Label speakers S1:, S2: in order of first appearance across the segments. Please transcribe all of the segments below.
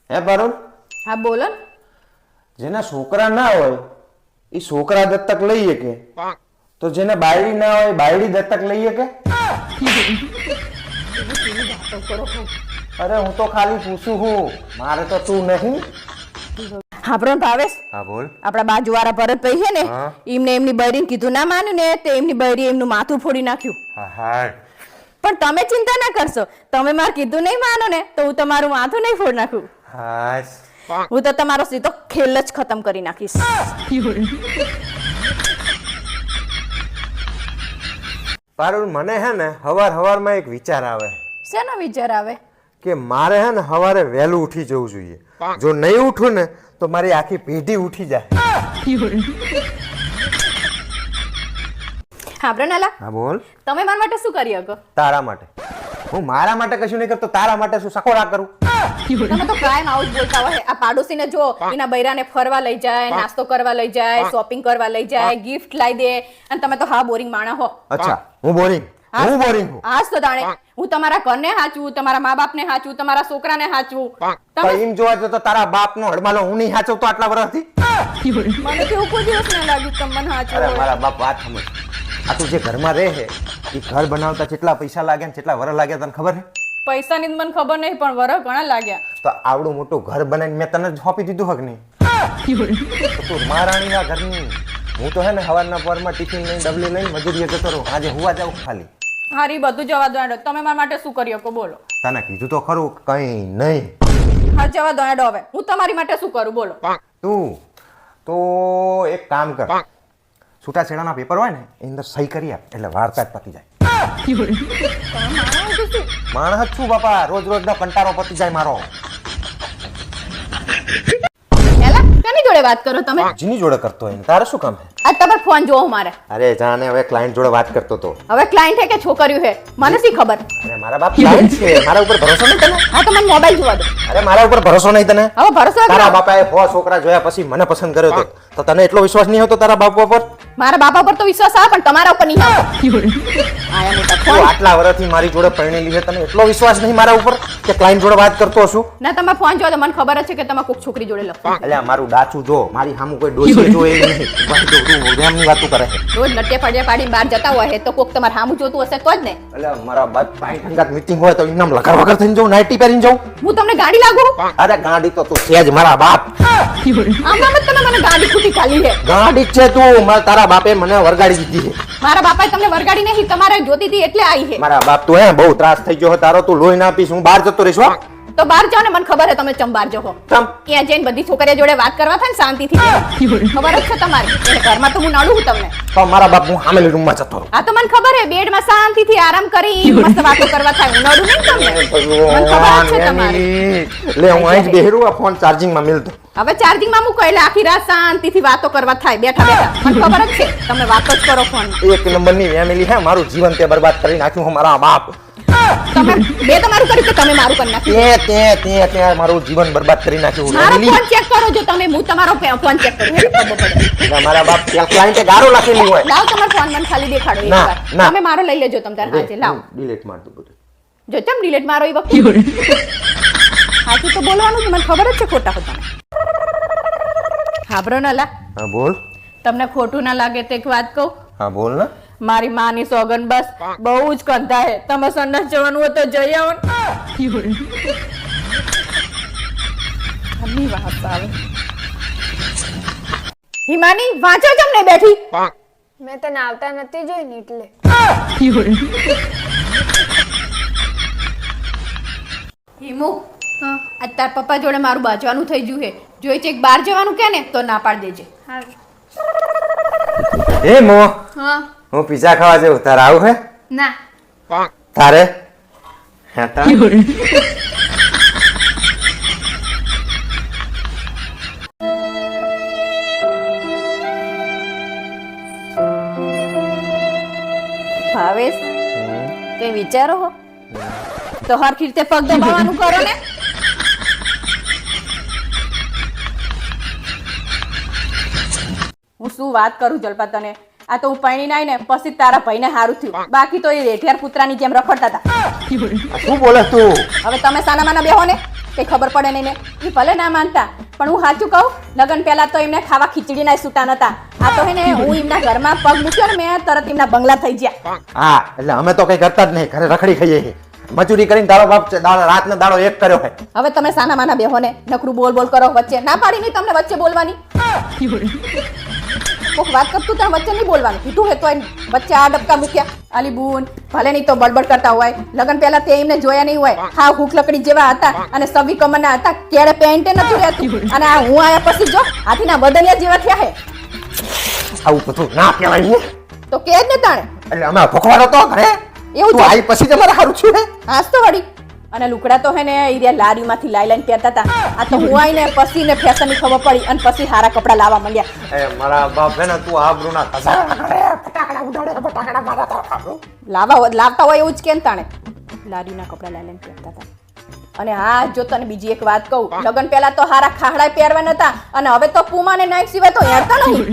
S1: હે પારુલ,
S2: હા બોલો ને.
S1: જેના છોકરા ના હોય એ છોકરા દત્તક લઈ શકે, તો જેને બાયડી ના હોય બાયડી દત્તક લઈ શકે? અરે હું તો ખાલી પૂછું છું, મારે તો તું નહીં.
S2: હા પણ ભાવેશ,
S1: હા બોલ.
S2: આપણા બાજુવાળા ભરતભાઈ છે ને,
S1: હા.
S2: એમને એમની બૈરીને કીધું ના માન્યું ને, તે એમની બૈરી એમનું માથું ફોડી નાખ્યું.
S1: હા હા.
S2: પણ તમે ચિંતા ના કરશો, તમે મારે કીધું નહીં માનો ને તો હું તમારું માથું નહીં ફોડી નાખું.
S1: હા.
S2: હું તો તમારો સીધો ખેલ જ ખતમ કરી નાખીશ.
S1: પારુલ, મને હે ને હવારમાં એક વિચાર આવે
S2: શેનો વિચાર આવે?
S1: કે મારે હે ને સવારે વહેલું ઉઠી જવું જોઈએ. જો નહીં ઉઠું ને તો મારી આખી પેઢી ઉઠી જાય.
S2: હા પ્રણાલા,
S1: હા બોલ.
S2: તમે મારા માટે શું કરી શકો?
S1: તારા માટે. હું મારા માટે કશું નહીં કરતો, તારા માટે શું સકોડા કરું?
S2: તમે તો કાયમ આવું જ બોલતા હોય. આ પાડોશીને જો એના બૈરાને ફરવા લઈ જાય, નાસ્તો કરવા લઈ જાય, શોપિંગ કરવા લઈ જાય, ગિફ્ટ લાવી દે, અને તમે તો હા બોરિંગ માણસ હો.
S1: અચ્છા, હું બોરિંગ હું.
S2: હાસ તો તાણે હું તમારા ઘરને હાચવું, તમારા મા બાપને હાચવું, તમારા છોકરાને હાચવું.
S1: તો એમ જોવા જતો તો તારા બાપનો હડમાલો હું નહીં હાચવતો આટલા વર્ષથી.
S2: મને કેવું કોઈ દિવસ ના લાગ્યું કે મને હાચવું
S1: અરે
S2: હોય.
S1: મારા બાપ વાત સમજ. આ તું જે ઘરમાં રહે છે એ ઘર બનાવતા કેટલા પૈસા લાગ્યા ને કેટલા વરસ લાગ્યા તને ખબર છે?
S2: પૈસાની મને ખબર નહીં, પણ વરસ ઘણા લાગ્યા.
S1: તો આવડું મોટું ઘર બનાવીને મેં તને જ સોંપી દીધું હક નહીં? તો તું મહારાણીના ઘરની. હું તો હે ને સવારના પરમાં ટિફિન લઈને ડબલી લઈને મજૂરીએ જતો રહું. આજે હુવા જાઉં ખાલી.
S2: હારી બધું જવા દો. તમે મારા માટે શું કરી શકો બોલો?
S1: તને કીધું તો ખરું કઈ નહીં.
S2: હા જવા દો હવે. હું તમારી માટે શું કરું બોલો?
S1: તું તો એક કામ કર, છૂટાછેડાના પેપર હોય ને એની અંદર સહી કરી આપ એટલે વાર્તા જ પતી જાય. માણસ જ છું બાપા, રોજનો કંટાળો પતી જાય મારો.
S2: એલા કોની જોડે વાત કરો તમે?
S1: જીની જોડે કરતો હોય ને તારે શું કામ છે?
S2: આ તમારો ફોન જોવો મારે.
S1: અરે જાને હવે ક્લાયન્ટ જોડે વાત કરતો તો.
S2: હવે ક્લાયન્ટ હે કે છોકરીઓ હે મને શી ખબર?
S1: અરે મારા બાપ ક્લાયન્ટ છે, મારા ઉપર ભરોસો નહીં તને?
S2: હા તો મને મોબાઈલ જોવા દો.
S1: અરે મારા ઉપર ભરોસો નહીં તને?
S2: હવે ભરોસો
S1: તારા બાપાએ 100 છોકરા જોયા પછી મને પસંદ કર્યો તો તને એટલો વિશ્વાસ નહીં હતો તારા બાપા પર?
S2: મારા બાપા પર તો વિશ્વાસ આવે પણ તમારા ઉપર નહીં આવે. આયા મોટા
S1: તું
S2: ફોન.
S1: આટલા વર્ષથી મારી જોડે પરણેલી છે, તને એટલો વિશ્વાસ નહીં મારા ઉપર કે ક્લાયન્ટ જોડે વાત કરતો છું?
S2: ના તમે ફોન જોવો તો મને ખબર જ છે કે તમે કોક છોકરી જોડે લખો.
S1: એટલે મારું ડાચું જો, મારી સામું કોઈ ડોસી જો એ નહીં. તું રેમની વાતો કરે છે.
S2: રોજ લટ્ટે ફડ્યા પાડીને બહાર જતા હોય તો કોક તમારે સામું જોતું હશે તો જ ને.
S1: એટલે મારા બાપ પાંચ મીટિંગ હોય તો ઇનામ લગાર વગર થઈને જાઉં, નાઇટી પહેરીને જાઉં?
S2: હું તમને ગાડી લાગુ?
S1: અરે ગાડી તો તું છે જ મારા બાપ.
S2: આમ જ તમે મને ગાડી ખૂટી ખાલી છે.
S1: ગાડી જ છે તું, તારા બાપે મને વરગાડી દીધી છે.
S2: મારા બાપાએ તમને વરગાડી નહીં, તમારે જોતી હતી એટલે આવી છે.
S1: મારા બાપ તું હે બહુ ત્રાસ થઈ ગયો તારો, તું લોહી ના પીશ, હું બહાર જતો રહીશ. હો
S2: તો બહાર જાઓ ને, મને ખબર છે તમે ચમ બહાર જાઓ.
S1: તમ
S2: ત્યાં જઈને બધી છોકરીઓ જોડે વાત કરવા થાય ને શાંતિથી. ખબર જ છે તમારી. એટલે ઘરમાં તો હું નડું છું તમને.
S1: તો મારા બાપ હું સામેલી રૂમમાં જતો રહું.
S2: આ તો મને ખબર છે, બેડમાં શાંતિથી આરામ કરી મસ્ત વાતો કરવા થાય. હું નડું નહીં તમને. મને ખબર જ છે તમારી.
S1: લે હું અહીં જ બેહરું, આ ફોન ચાર્જિંગમાં મેલ દો.
S2: હવે ચાર્જિંગમાં મૂકો એટલે આખી રાત શાંતિથી વાતો કરવા થાય બેઠા બેઠા. મને ખબર જ છે તમે વાતો જ કરો ફોન.
S1: એક નંબરની ફેમિલી હે, મારું જીવન તે બરબાદ કરી નાખ્યું હું મારા બાપ.
S2: તમે બે તમારું કર્યું કે તમે મારું કરી નાખ્યું?
S1: તે મારું જીવન બરબાદ કરી નાખ્યું.
S2: મારો
S1: ફેમિલી
S2: ફોન ચેક કરો. જો તમે હું તમારો ફોન ચેક કરું એટલે ખબર પડે.
S1: એટલે મારા બાપ ત્યાં ક્લાયન્ટે ગારો લખેલી હોય.
S2: લાવ તમારો ફોન મને ખાલી દેખાડો એક
S1: ના,
S2: વાર.
S1: ના.
S2: તમે મારો લઈ લેજો તમ તાર હાજે. લાવ
S1: ડિલીટ માર દઉં બધું.
S2: જો ચમ ડિલીટ મારો એ વખતે સાચું તો બોલવાનું છે, મને ખબર જ છે ખોટા ખોટા. હાબરો ના લા,
S1: હા બોલ.
S2: તમને ખોટું ના લાગે તો એક વાત કહું?
S1: હા બોલ ને.
S2: મારી માની સોગન બસ બહુ જ કંધા હે. તમે સંડાસ જવાનું હોય તો જઈ આવો ને. આની વાત આવે. હિમાની વાંચો જમ ને બેઠી.
S3: મેં તને આવતા નથી જોઈ ને એટલે.
S2: હિમુ, આજ તાર પપ્પા જોડે મારું બાજવાનું થઈ ગયું હે. જોઈ છે બહાર જવાનું કે ને તો ના પાડ દેજે.
S1: એ મો,
S3: હા
S1: હું પીઝા ખાવા જઉં, તારે આવું હે?
S3: ના
S1: તારે હે તારે?
S2: ભાવેશ કઈ વિચારો હો તો હરખી રીતે પગ દબાવવાનું કરો ને. હું શું વાત કરું જલપા તને, આ તો હું પૈણી નાઈ ને પછી તારા ભાઈને હારું થયું, બાકી તો એ રેઠિયાર કૂતરાની જેમ રખડતા હતા.
S1: આ શું બોલે તું?
S2: હવે તમે સાના માના બેહો ને, કઈ ખબર પડે નહીં ને. એ ભલે ના માનતા, પણ હું સાચું કહું, લગન પહેલા તો એમને ખાવા ખીચડીના છૂટા નતા. આ તો હે ને હું એમના ઘરમાં પગ મૂક્યો ને મેં તરત એમના બંગલા થઈ ગયા.
S1: હા એટલે અમે તો કઈ કરતા જ નહીં, ઘરે રખડી ખાઈએ છીએ. મજૂરી કરીને તારો બાપ રાતનો દાડો એક કર્યો હોય.
S2: હવે તમે સાના માના બેહો ને, નકરું બોલ બોલ કરો વચ્ચે. ના પાડી નહીં તમને વચ્ચે બોલવાની. કોક વાત કરતું ત્યાં વચ્ચે નહીં બોલવાનું. કીધું હે તો વચ્ચે આ ડબકા મૂક્યા. આલી બૂન ભલે નહીં તો બડબડ કરતા હોય. લગન પહેલા તે એમને જોયા નહીં હોય. હા હુક લકડી જેવા હતા અને સવી કમરના હતા. કેડે પેન્ટે નતું રહેતું. અને આ હું આયા પછી જો હાથીના બદલિયા જેવા થયા હે.
S1: આવું બધું ના કહેવાય ને.
S2: તો કે જ ને તાણે.
S1: એટલે અમે ભખવાડો તો ઘરે
S2: એવું
S1: તું આઈ પછી જ અમારે સારું છું હે.
S2: હાસ તો વળી. અને લુકડા તો હે ને ઈરિયા લારીમાંથી લાઈ પહેરતા હતા. આ તો હું આઈને પછી ને ફેશનની ખબર પડી અને પછી હારા કપડા લાવવા માંડ્યા.
S1: એ મારા બાપ હે ને તું આબરૂના કસારા કરે, ફટાકડા ઉડાડે, ફટાકડા મારતા.
S2: લાવતા હોય એવું જ કેમ તાણે લારીના કપડા લાઈ પહેરતા હતા. અને હા જો તને બીજી એક વાત કહું, લગન પહેલા તો હારા ખાહડા પહેરવા નતા અને હવે તો પુમા ને નાઈટ સિવાય તો હેરતા નહીં.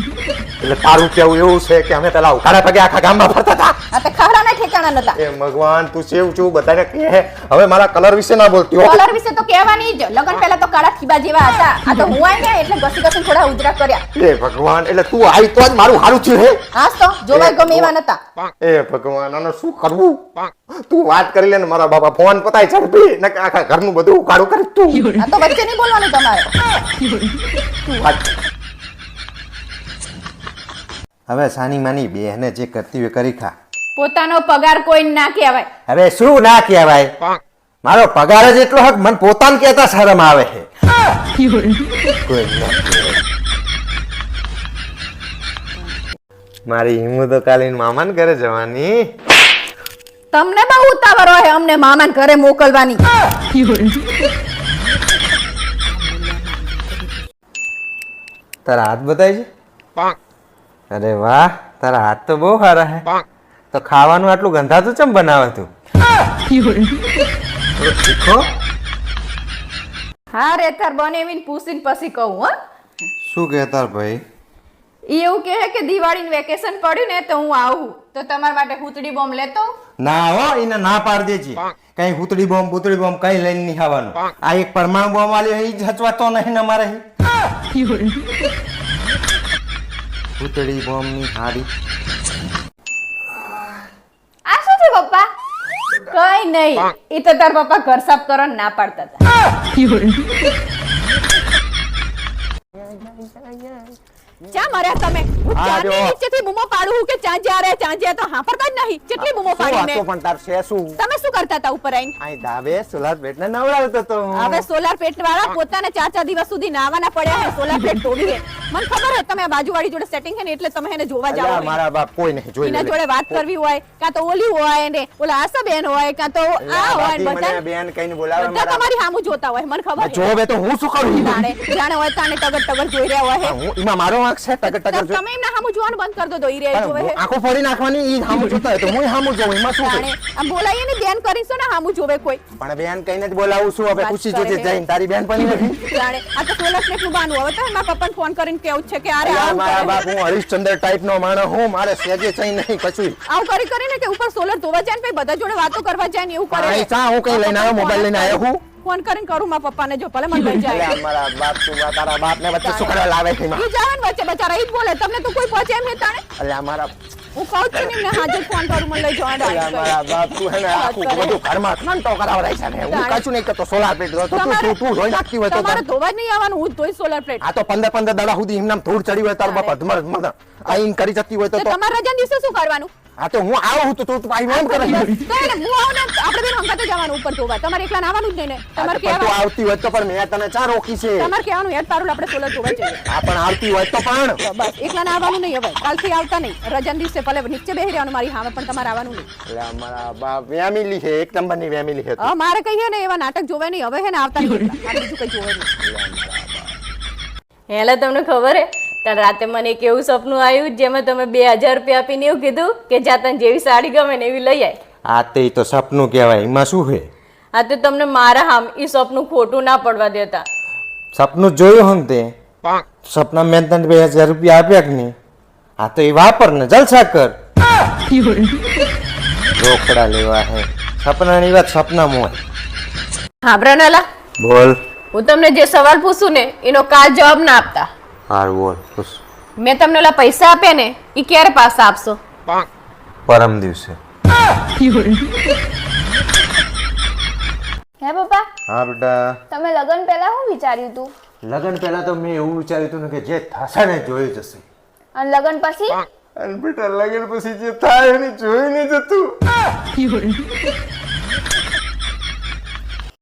S1: એટલે તારું કેવું એવું છે કે અમે પેલા ઉકાળા પગે આખા ગામમાં ફરતા હતા.
S2: આ તે ખાહડાના ઠેકાણા નતા.
S1: એ ભગવાન તું સેવ છું બધાને કહે. હવે મારા કલર વિશે ના બોલતી હો.
S2: કલર વિશે તો કહેવાની જ. લગન પહેલા તો કાળા ખીબા જેવા હતા. આ તો હું આઈ ને એટલે ઘસી ઘસી થોડા ઉજરા કર્યા.
S1: એ ભગવાન એટલે તું આઈ તો જ મારું હારું થયું હે.
S2: હાસ તો જોવાય ગમે એવા નતા.
S1: એ ભગવાન આને શું કરવું? તું વાત કરી લે ને મારા બાપા ફોન પતાય ઝડપી ને આખા ઘરનું બધું ઉકાળું કરી તું.
S2: આ તો વચ્ચે નહીં બોલવાનું તમારે.
S1: હવે સાની માની બેહને જે કરતી હોય કરી ખા.
S2: પોતાનો પગાર કોઈ ના કહેવાય.
S1: હવે શું ના કહેવાય? મારો પગાર જ એટલો હક મને પોતાને કહેતા શરમ આવે છે. કોઈ ના કહેવાય. મારી હિંમુ તો કાલે મામાને ઘરે જવાની.
S2: તમને બહુ ઉતાવળ હોય અમને મામાને ઘરે મોકલવાની.
S1: તારા હાથ બતાય છે? અરે વાહ તારા હાથ તો બહુ સારા હે. તો ખાવાનું આટલું ગંધાતું ચમ બનાવે તું? થોડું શીખો.
S2: હા રે તાર બનેવીને પૂછીને પછી કહું. હા
S1: શું કહેતા ભાઈ?
S2: એવું કહે કે દિવાળીનું વેકેશન પડ્યું ને તો હું આવું તો તમારા માટે હુતડી બોમ્બ લેતો.
S1: ના હો એને ના પાડ દેજી. કઈ હુતડી બોમ્બ બુતડી બોમ્બ કઈ લઈને નહીં આવવાનું. આ એક પરમાણુ બોમ્બ વાળી એ જ હચવાતો નહીં ને અમારે. હુતડી બોમ્બ ની હાડી.
S2: આ શું છે પપ્પા? કઈ નહીં, એ તો તાર પપ્પા ઘર સાફ કરવાનું ના પાડતા હતા. ચા મર્યા તમે? હું ક્યારની નીચેથી બૂમો પાડું કે ચા જ્યાં તો હાંફરતા જ નહીં. કેટલી બૂમો પાડી મેં.
S1: પણ તાર છે શું?
S2: તમે શું કરતા હતા ઉપર આઈને?
S1: આઈ દાવે સોલાર પેટ ને નવડાવતો તો.
S2: હવે સોલાર પેટ વાળા પોતાને 4 દિવસ સુધી નાવાના પડ્યા હે. સોલાર પેટ તોડી હે. મને ખબર હે તમે આ બાજુવાળી જોડે સેટિંગ હે ને એટલે તમે એને જોવા જાવ.
S1: મારા બાપ કોઈ નહીં જોઈ.
S2: એના જોડે વાત કરવી હોય કાં તો ઓલી હોય ને ઓલા આશાબેન હોય કાં તો આ હોય બધા
S1: બેન કઈને બોલાવે.
S2: બધા તમારી સામું જોતા હોય. મને ખબર હે.
S1: જોવે તો હું શું કરું?
S2: જાણે હોય તાને ટગર જોઈ રહ્યા હોય.
S1: હું એમાં મારો વાંક છે ટગર
S2: તમે એમના સામું જોવાનું બંધ કરી દો તો ઈ રે જોવે હે.
S1: આંખો ફોડી નાખવાની ઈ સામું જોતા હોય તો હું સામું જોઉં એમાં શું?
S2: જાણે આમ બોલાઈએ ને બેન કરીશું ને સામું જોવે કોઈ.
S1: પણ બેન કઈને જ બોલાવું છું હવે ખુશી જોજે જઈને તારી બેન પણ નથી.
S2: જાણે આ તો સોલર પ્લેટ નું બાનું હવે તો મારા પપ્પાને ફોન કરીને કેવું છે કે અરે આવું
S1: મારા બાપ હું હરિશ્ચંદ્ર ટાઈપ નો માણસ હું મારે સેજે ચઈ નહીં કશું.
S2: આવું કરીને કે ઉપર સોલર ધોવા જાય ને પછી બધા જોડે વાતો કરવા જાય ને એવું કરે.
S1: આ ચા હું કઈ લઈને આવ્યો મોબાઈલ લઈને આવ્યો હું.
S2: ફોન કરીને કરું મારા પપ્પાને જો ભલે મને લઈ જાય.
S1: અરે મારા બાપ તું તારા બાપ ને વચ્ચે શું કરવા લાવે છે?
S2: ઈ જાવે ને વચ્ચે બચારા ઈ જ બોલે. તમને તો કોઈ પહોંચે એમ નહીં તાણે.
S1: અલ્યા મારા
S2: હું કહું છું ને એમને હાજર ફોન કરું મને લઈ જવા
S1: અલ્યા મારા બાપ તું હે ને આખું બધું ઘરમાં ખંડો કરાવરાય છે ને. હું કશું નહીં કરતો સોલાર પ્લેટ તો તું ધોઈ નાખતી હોય તો
S2: તમારે ધોવા જ નહીં આવવાનું. હું જ ધોઈ સોલર પ્લેટ.
S1: આ તો 15 દાડા સુધી એમનામ ધૂળ ચડી હોય તારો બાપ અધમર આઈન કરી જતી હોય તો
S2: તમારા રજા દિવસે શું કરવાનું?
S1: હા તો હું આવું તો તું આઈ એમ કરે.
S2: કઈ ને હું આવું ને આપણે બેન હંગાતે જવાનું ઉપર ધોવા. તમારે એકલા આવવાનું જ નહીં ને. તમારે
S1: તું
S2: કહેવાનું
S1: આવતી હોય તો પણ મેં તને ચા રોકી છે.
S2: તમારે કહેવાનું હેડ તારું આપણે સોલર ધોવા જઈએ.
S1: આ પણ આવતી હોય તો પણ
S2: બસ એકલા આવવાનું નહીં. હવે કાલથી આવતા નહીં. રજા દિવસે ભલે નીચે બેહી રહેવાનું મારી સામે પણ તમારે આવવાનું નહીં.
S1: એટલે અમારા બાપ ફેમિલી છે એક નંબરની ફેમિલી છે.
S2: હા મારે કહીએ ને એવા નાટક જોવે નહીં. હવે હે ને આવતા નહીં. મારે બીજું કઈ જોવે નહીં. હેલા તમને ખબર હે કાલ રાતે મને એક એવું સપનું આવ્યું જેમાં તમે 2000 રૂપિયા આપીને એવું કીધું કે જા તને જેવી સાડી ગમે ને એવી લઈ આય.
S1: આ તે તો સપનું કહેવાય એમાં શું છે?
S2: આ તો તમને મારા હામ ઈ સપનું ખોટું ના પડવા દેતા.
S1: સપનું જોયું હમ તે સપના મેં તને 2000 રૂપિયા આપ્યા કે નહીં? હા તો એ વાપર ને જલસા કર. રોકડા લેવા હે સપનાની વાત સપનામાં હોય.
S2: હા બ્રનાલા,
S1: બોલ.
S2: હું તમને જે સવાલ પૂછું ને એનો કાલ જવાબ ના આપતા.
S1: હારું બોલ ખુશ.
S2: મેં તમને ઓલા પૈસા આપ્યા ને એ ક્યારે પાછા આપશો?
S1: પરમ દિવસે.
S3: હે પપ્પા,
S1: હા બેટા.
S3: તમે લગ્ન પહેલા શું વિચાર્યું તું?
S1: લગ્ન પહેલા તો મેં એવું વિચાર્યું હતું ને કે જે થશે ને જોઈ જશે.
S3: અને લગ્ન પછી?
S1: અને બેટા લગ્ન પછી જે થાય એને જોઈ નહીં જતું.